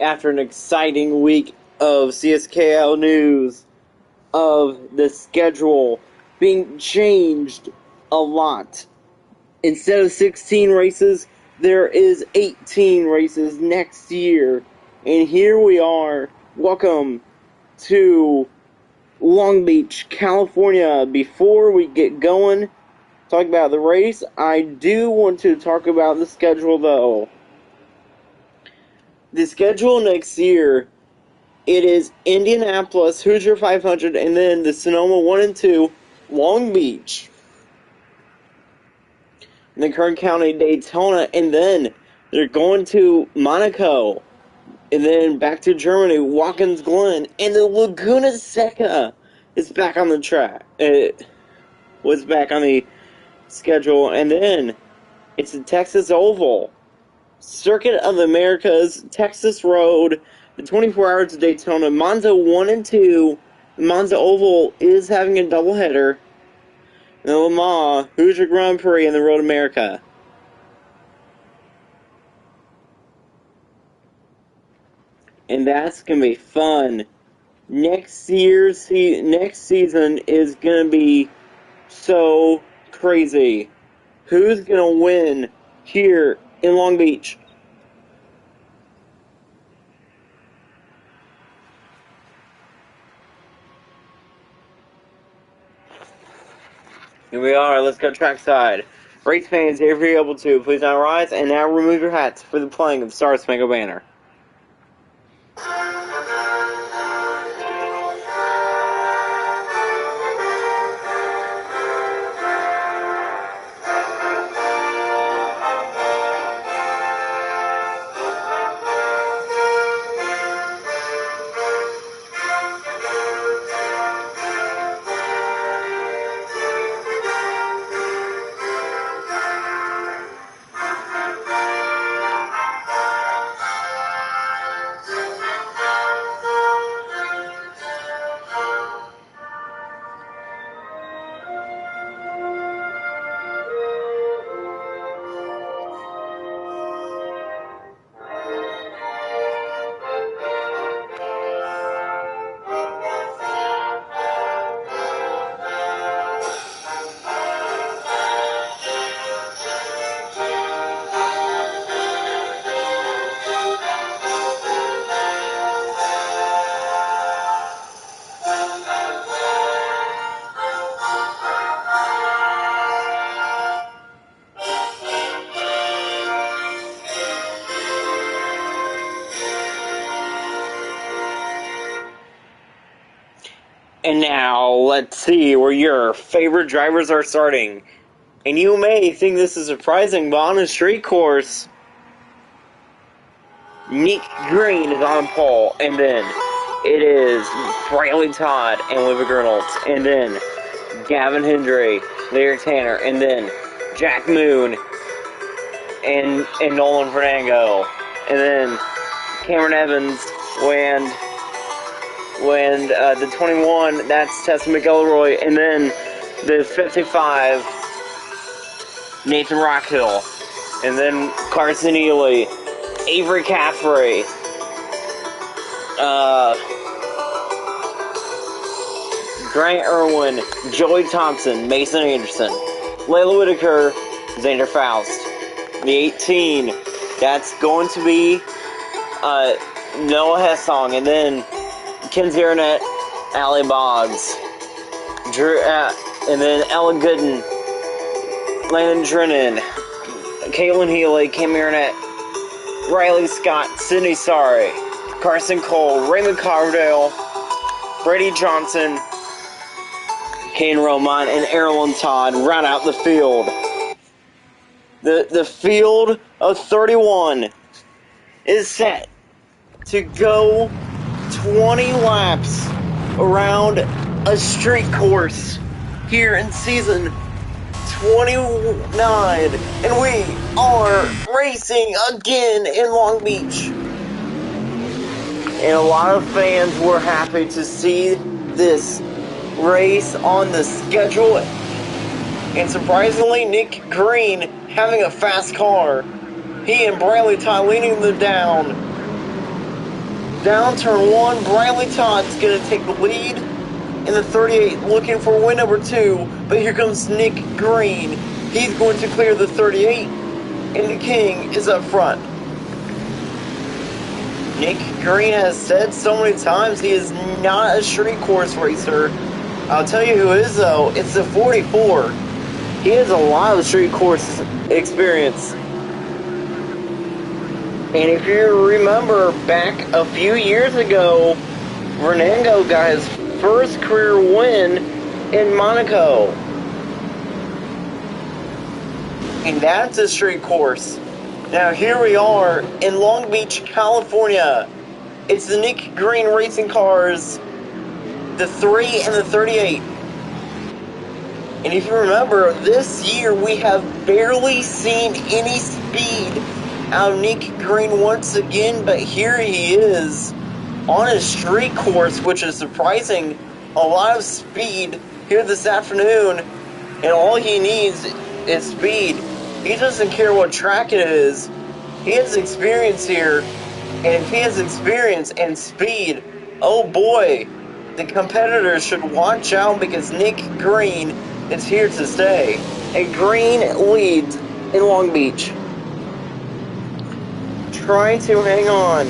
after an exciting week of Cskl news of the schedule being changed a lot. Instead of 16 races, there is 18 races next year. And here we are. Welcome to Long Beach, California. Before we get going, talk about the race, I do want to talk about the schedule though. The schedule next year, it is Indianapolis, Hoosier 500, and then the Sonoma 1 and 2, Long Beach, and the Kern County, Daytona, and then they're going to Monaco, and then back to Germany, Watkins Glen, and the Laguna Seca is back on the track. It was back on the schedule, and then it's the Texas Oval, Circuit of the Americas, Texas Road, the 24 Hours of Daytona, Monza 1 and 2. The Monza Oval is having a doubleheader. And the Le Mans, Hoosier Grand Prix, and the Road America. And that's going to be fun. Next season is going to be so crazy. Who's going to win here in Long Beach? Here we are, let's go trackside. Race fans, if you're able to, please now rise and now remove your hats for the playing of the Star Spangled Banner. And now, let's see where your favorite drivers are starting. And you may think this is surprising, but on a street course, Nick Green is on pole, and then it is Bradley Todd and Olivia Reynolds, and then Gavin Hendry, Larry Tanner, and then Jack Moon and Nolan Fernando, and then Cameron Evans when the 21, that's Tessa McElroy, and then the 55, Nathan Rockhill, and then Carson Ely, Avery Caffrey, Grant Irwin, Joey Thompson, Mason Anderson, Layla Whitaker, Xander Faust. The 18, that's going to be Noah Hessong, and then Kenzie Arnett, Allie Boggs, Drew, and then Ellen Gooden, Landon Drennan, Caitlin Healy, Cam Arnett, Riley Scott, Sydney Sari, Carson Cole, Raymond Cardale, Brady Johnson, Kane Romine, and Erlen Todd round out the field. The field of 31 is set to go 20 laps around a street course here in season 29, and we are racing again in Long Beach. And a lot of fans were happy to see this race on the schedule, and surprisingly, Nick Green having a fast car. He and Bradley Todd leading them down. Down turn 1, Bradley Todd's going to take the lead in the 38, looking for win number 2, but here comes Nick Green. He's going to clear the 38, and the King is up front. Nick Green has said so many times he is not a street course racer. I'll tell you who is, though. It's the 44. He has a lot of street course experience. And if you remember back a few years ago, Renango got his first career win in Monaco. And that's a street course. Now here we are in Long Beach, California. It's the Nick Green racing cars, the 3 and the 38. And if you remember, this year we have barely seen any speed out of Nick Green once again, but here he is on a street course, which is surprising. A lot of speed here this afternoon, and all he needs is speed. He doesn't care what track it is. He has experience here, and if he has experience and speed, oh boy, the competitors should watch out, because Nick Green is here to stay. And Green leads in Long Beach. Trying to hang on.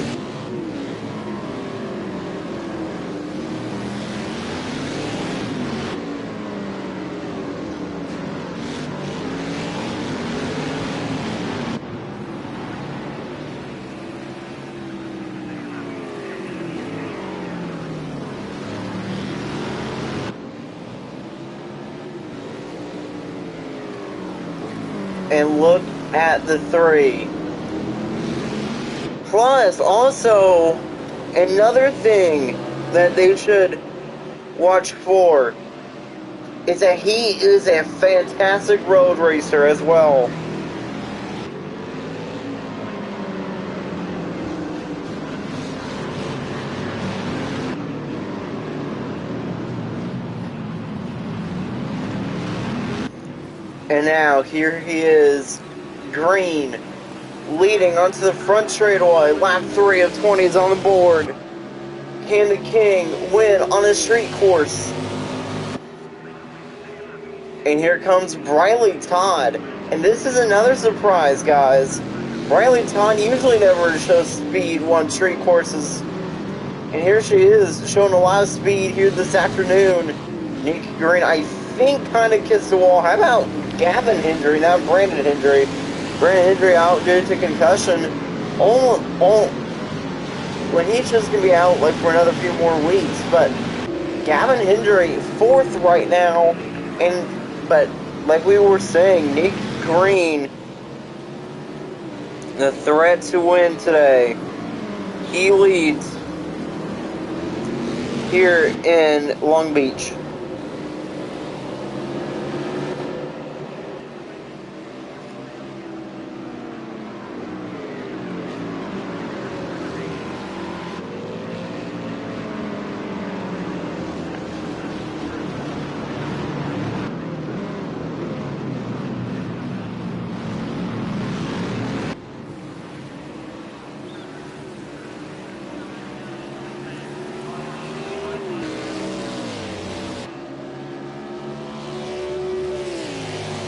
And look at the 3. Plus, also, another thing that they should watch for is that he is a fantastic road racer as well. And now, here he is, Green, leading onto the front straightaway. Lap 3 of 20 is on the board. Can the King win on a street course? And here comes Briley Todd. And this is another surprise, guys. Briley Todd usually never shows speed on street courses. And here she is, showing a lot of speed here this afternoon. Nick Green, I think, kind of kissed the wall. How about Gavin Hendry, not Brandon Hendry? Brandon Hendry out due to concussion. When he's just going to be out like for another few more weeks. But Gavin Hendry, 4th right now. But like we were saying, Nick Green, the threat to win today. He leads here in Long Beach.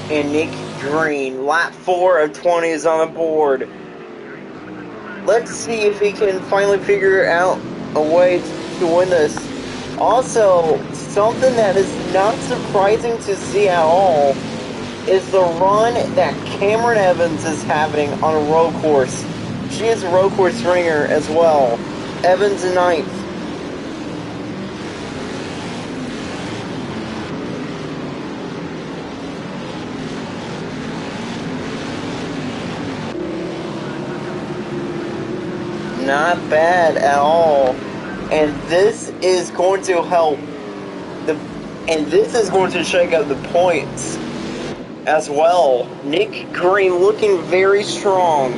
And Nick Green, lap 4 of 20 is on the board. Let's see if he can finally figure out a way to win this. Also, something that is not surprising to see at all is the run that Cameron Evans is having on a road course. She is a road course ringer as well. Evans in 9th. Not bad at all. And this is going to help. And this is going to shake up the points as well. Nick Green looking very strong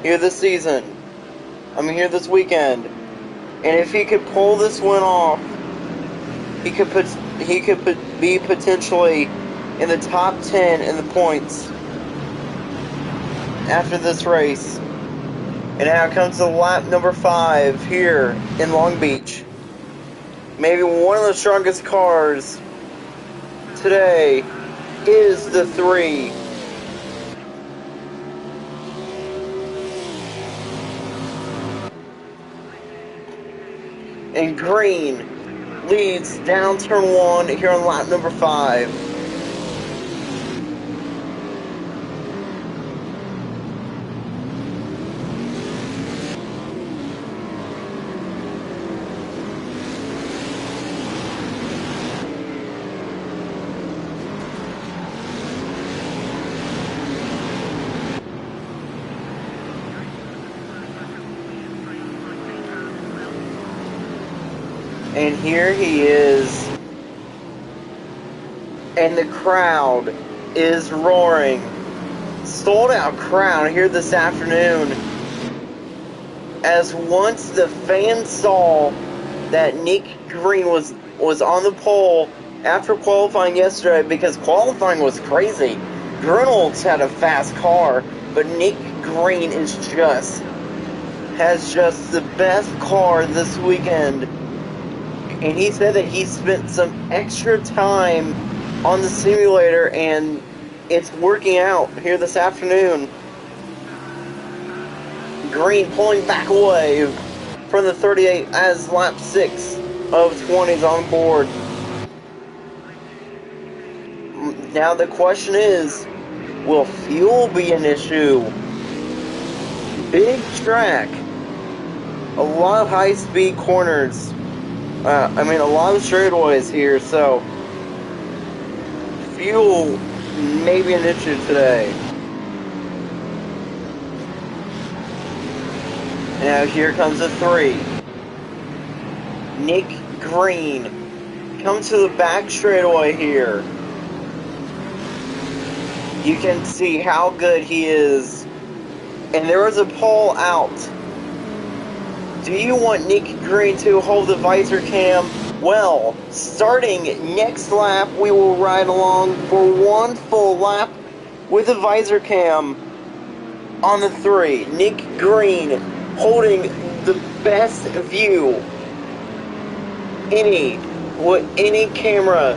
here this season. Here this weekend. And if he could pull this win off, he could be potentially in the top 10 in the points after this race. And now comes to lap number 5 here in Long Beach. Maybe one of the strongest cars today is the 3. And Green leads down turn 1 here on lap number 5. And here he is. And the crowd is roaring. Sold out crowd here this afternoon. As once the fans saw that Nick Green was on the pole after qualifying yesterday, because qualifying was crazy. Grunwald's had a fast car, but Nick Green has just the best car this weekend. And he said that he spent some extra time on the simulator, and it's working out here this afternoon. Green pulling back away from the 38 as lap 6 of 20 is on board. Now the question is, will fuel be an issue? Big track. A lot of high-speed corners. A lot of straightaways here, so fuel may be an issue today. Now here comes a 3. Nick Green comes to the back straightaway here. You can see how good he is. And there was a poll out. Do you want Nick Green to hold the visor cam? Well, starting next lap, we will ride along for one full lap with a visor cam on the 3. Nick Green holding the best view with any camera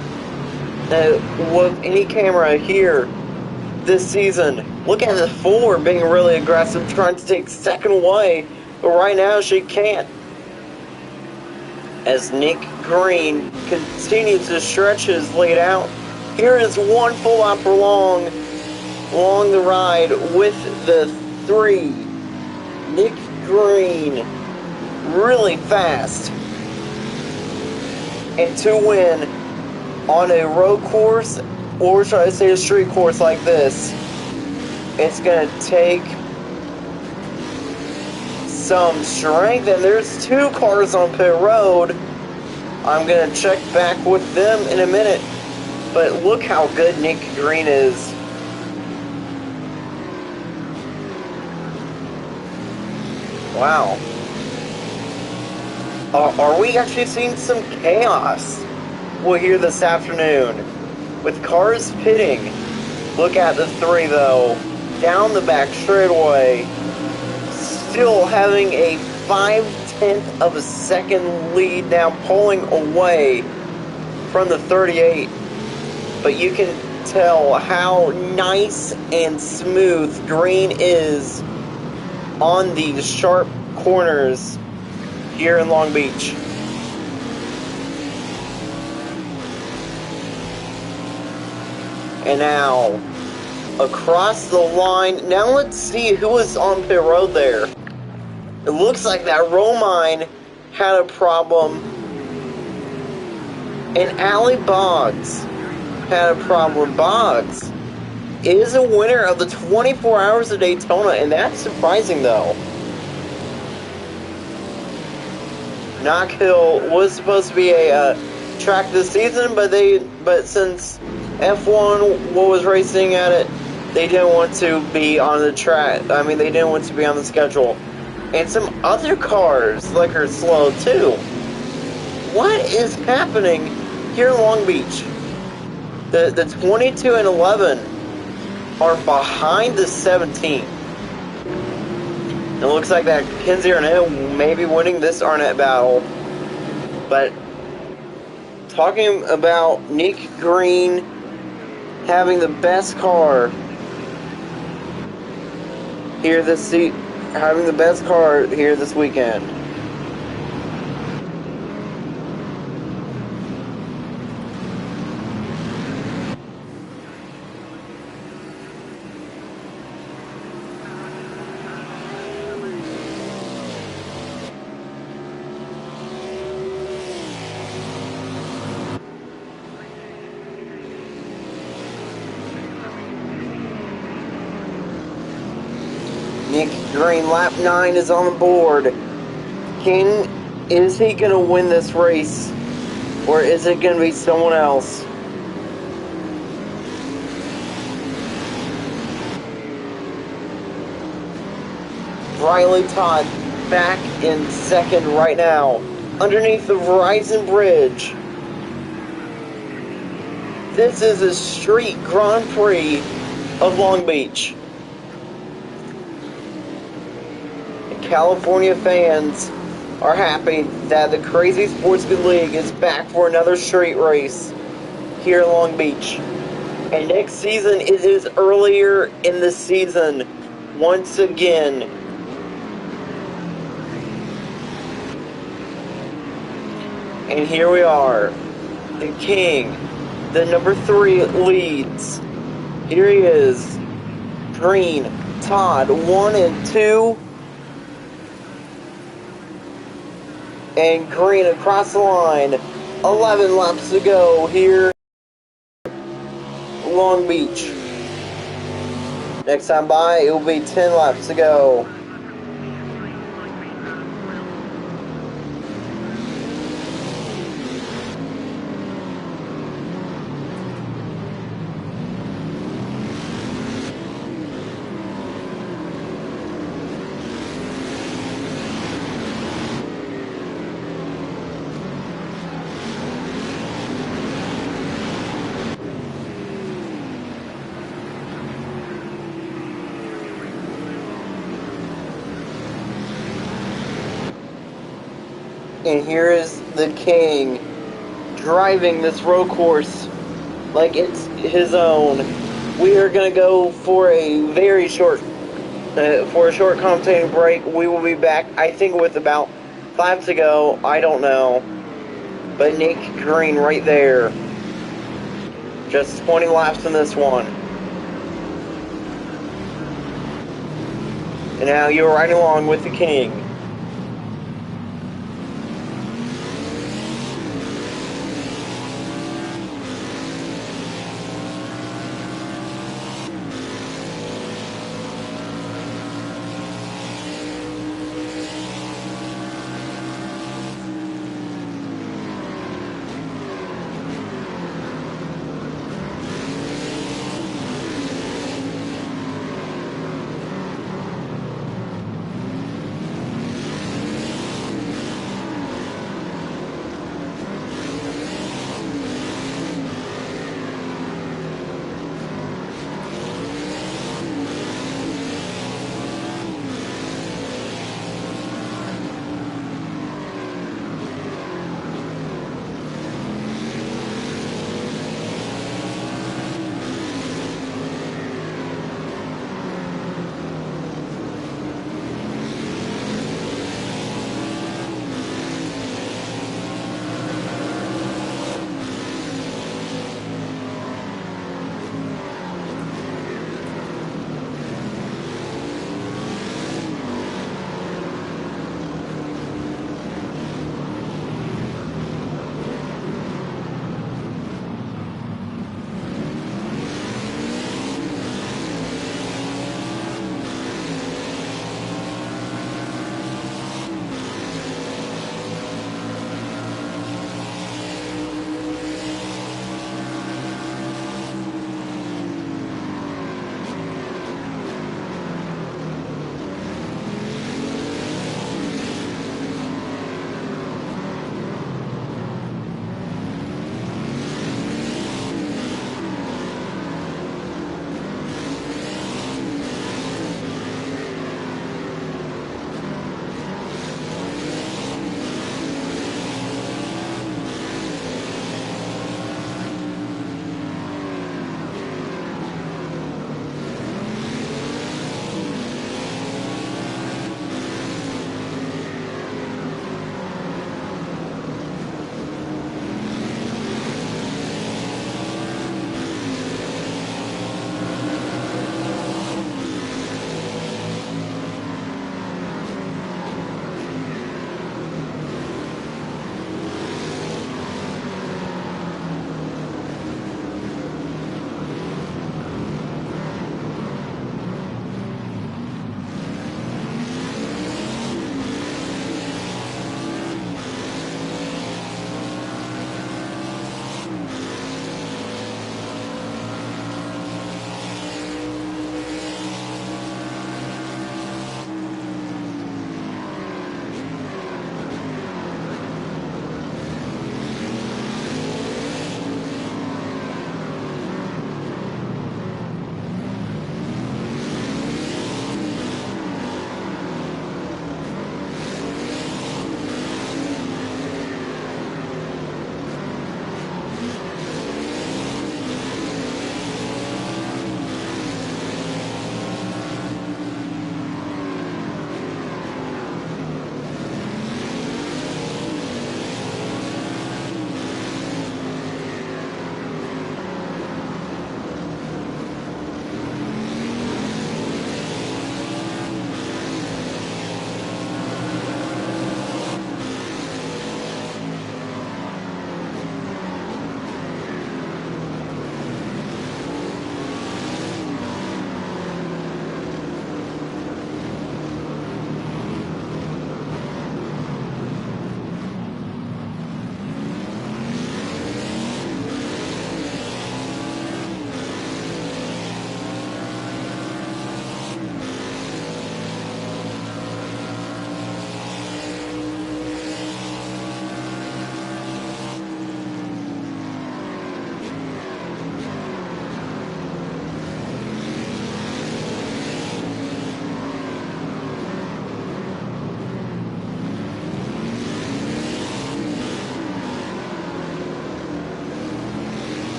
here this season. Look at the 4 being really aggressive, trying to take second away. But right now she can't. As Nick Green continues to stretch his lead out. Here is one full lap along the ride with the 3. Nick Green, really fast. And to win on a road course, or should I say a street course like this, it's going to take some strength, and there's 2 cars on pit road. I'm going to check back with them in a minute, but look how good Nick Green is. Wow. Are we actually seeing some chaos here this afternoon with cars pitting? Look at the 3 though, down the back straightaway, still having a 5/10 of a second lead, now pulling away from the 38. But you can tell how nice and smooth Green is on these sharp corners here in Long Beach. And now across the line. Now let's see who was on pit road there. It looks like that Romine had a problem, and Allie Boggs had a problem. Boggs is a winner of the 24 Hours of Daytona, and that's surprising though. Knock Hill was supposed to be a track this season, but since F1 was racing at it, they didn't want to be on the track. They didn't want to be on the schedule. And some other cars are slow too. What is happening here in Long Beach? The 22 and 11 are behind the 17. It looks like that Kinsey Arnett may be winning this Arnett battle. But talking about Nick Green having the best car here this weekend. Nick Green, lap 9 is on the board. Is he going to win this race? Or is it going to be someone else? Riley Todd back in second right now, underneath the Verizon Bridge. This is a street Grand Prix of Long Beach. California fans are happy that the Crazy Sportsman League is back for another street race here in Long Beach. And next season, it is earlier in the season once again. And here we are. The King, the number 3 leads. Here he is. Green, Todd, 1 and 2. And Green across the line. 11 laps to go here in Long Beach. Next time by, it will be 10 laps to go. And here is the King driving this road course like it's his own. We are going to go for a very short, commentating break. We will be back, I think, with about 5 to go. I don't know. But Nick Green right there. Just 20 laps in this one. And now you're riding along with the King.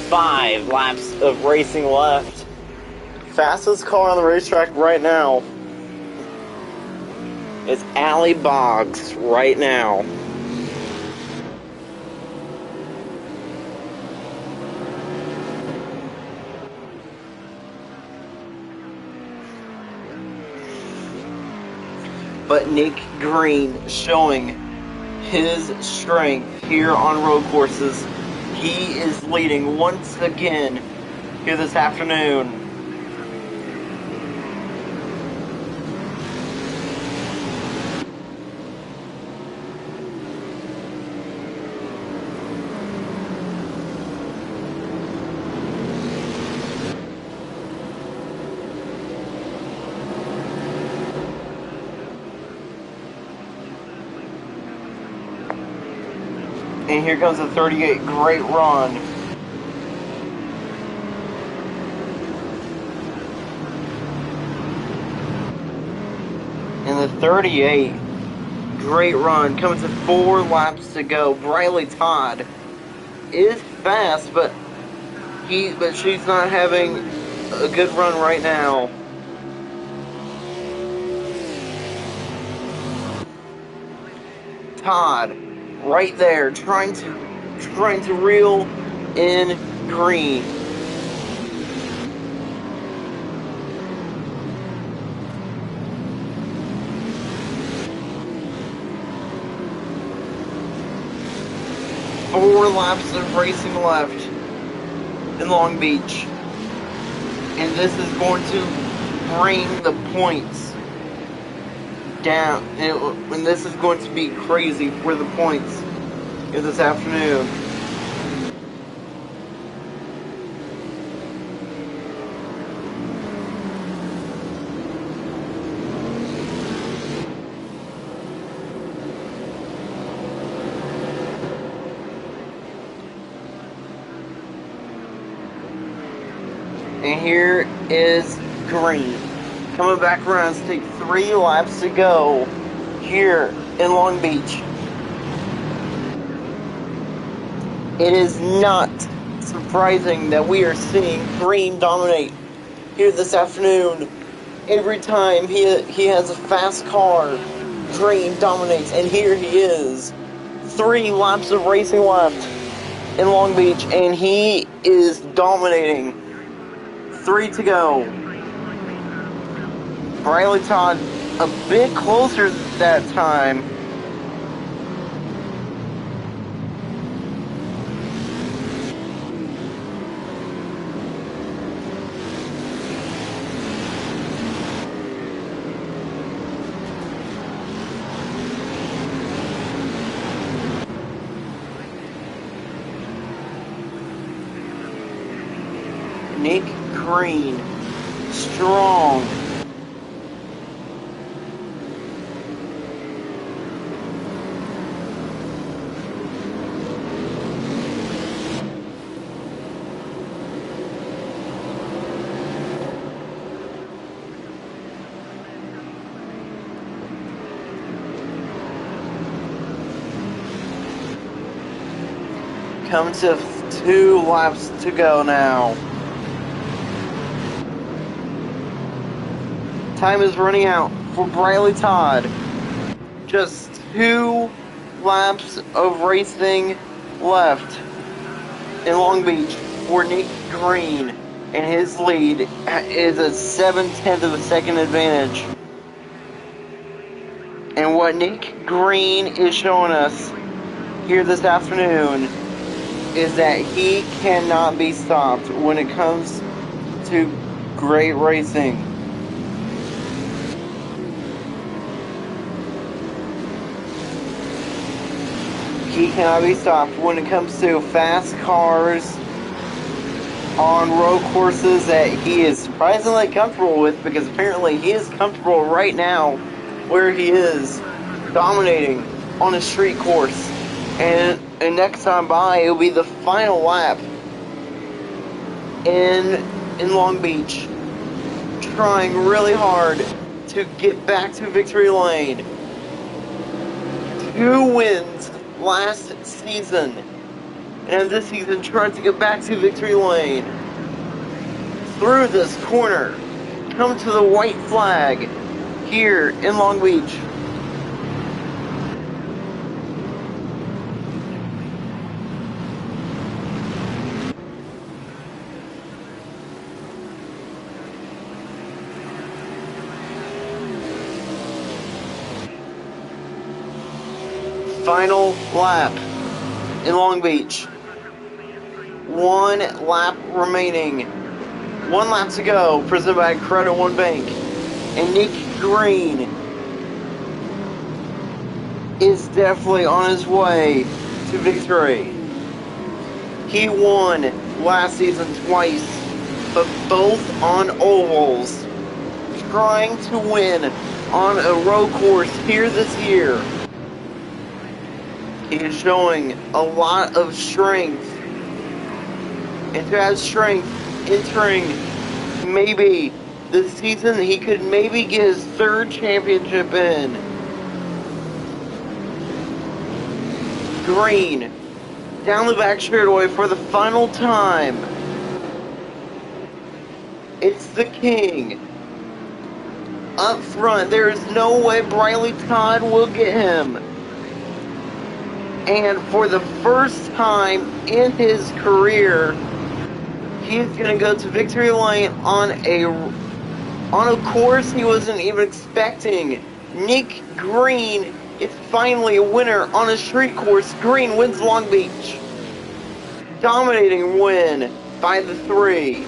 5 laps of racing left. Fastest car on the racetrack right now is Allie Boggs right now. But Nick Green showing his strength here on road courses. He is leading once again here this afternoon. And here comes the 38, great run. And the 38, great run, comes to 4 laps to go. Briley Todd is fast, but she's not having a good run right now. Todd, right there, trying to reel in Green. Four laps of racing left in Long Beach, and this is going to bring the points down, and this is going to be crazy for the points this afternoon. And here is Green coming back around to take 3 laps to go here in Long Beach. It is not surprising that we are seeing Green dominate here this afternoon. Every time he has a fast car, Green dominates, and here he is. 3 laps of racing left in Long Beach, and he is dominating. 3 to go. Briley Todd a bit closer that time. Nick Green, strong. Coming to 2 laps to go now. Time is running out for Briley Todd. Just 2 laps of racing left in Long Beach for Nick Green, and his lead is a 7/10 of a second advantage. And what Nick Green is showing us here this afternoon is that he cannot be stopped when it comes to great racing. He cannot be stopped when it comes to fast cars on road courses that he is surprisingly comfortable with, because apparently he is comfortable right now where he is, dominating on a street course. And next time by, it'll be the final lap in Long Beach, trying really hard to get back to victory lane. 2 wins last season and this season tries to get back to victory lane. Through this corner, come to the white flag here in Long Beach. Final lap in Long Beach. 1 lap remaining. 1 lap to go, presented by Credit One Bank. And Nick Green is definitely on his way to victory. He won last season twice, but both on ovals. Trying to win on a road course here this year. He is showing a lot of strength. And to have strength entering maybe this season, he could maybe get his 3rd championship in. Green down the back straightaway for the final time. It's the King. Up front, there is no way Briley Todd will get him. And for the first time in his career, he's going to go to victory lane on a course he wasn't even expecting. Nick Green is finally a winner on a street course. Green wins Long Beach. Dominating win by the 3.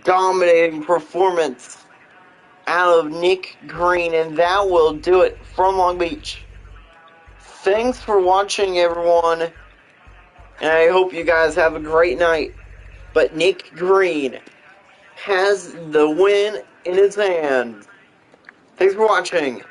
Dominating performance out of Nick Green, and that will do it from Long Beach. Thanks for watching, everyone, and I hope you guys have a great night. But Nick Green has the win in his hand. Thanks for watching.